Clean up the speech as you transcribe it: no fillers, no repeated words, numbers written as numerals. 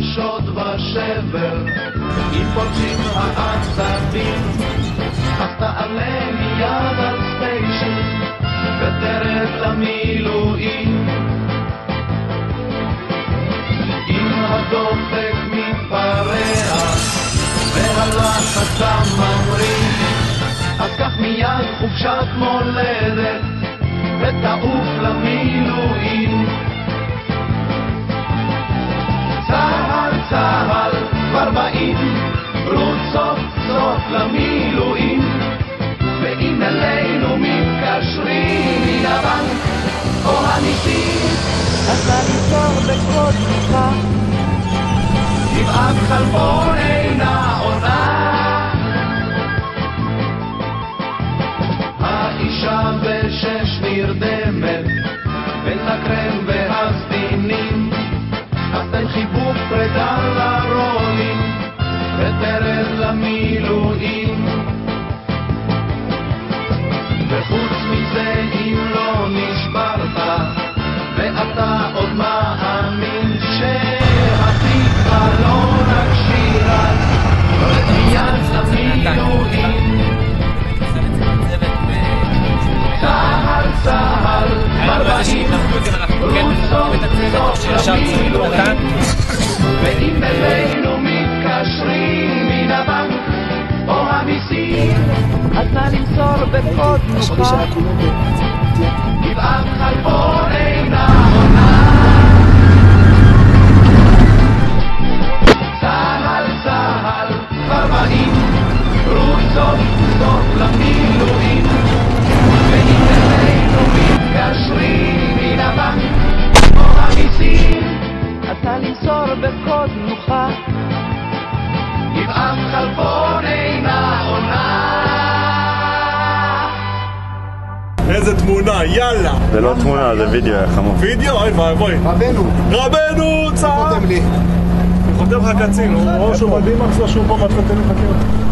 שוד ושבר, אם פורצים העצבים, אז תעלה מיד על סטיישן ותרד למילואים. אם הדופק מתפרע והלחץ הממריא, אז קח מיד חופשת מולדת ותעוף למילואים. צהל צהל כבר באים, רות סוף סוף למילואים, ואם אלינו מתקשרים מן הבנק או הניסים, אז נמסור בקוד נוחה, גבעת חלבון אינה עונה. האישה בשש נרדמת בין הקרם והסדינים, אז תן חיבוק פרידה לרולים ותרד למילואים. וחוץ מזה אם לא נשברת ואתה עוד מאמין שהתקווה לא נגשירה, רד מיד למילואים. צהל צהל מרבעים רוצות סוף למילואים, ואם אלינו מתקשרים מן הבנק או המיסים, אז נא למסור בקוד נוחה, גבעת חלבון אינה עונה. צהל צהל כבר באים, רוצות סוף למילואים, ואם אלינו מתקשרים מן הבנק או המיסים, אז נא למסור בקוד נוחה, גבעת חלבון אינה עונה. איזה תמונה, יאללה! זה לא תמונה, זה וידאו, חמור. וידאו? אוי ואבוי. רבנו, צהר! חותם לי. חותם לך קצין, הוא שהוא מדהים אצלו שהוא פה מתחתן עם חקירה.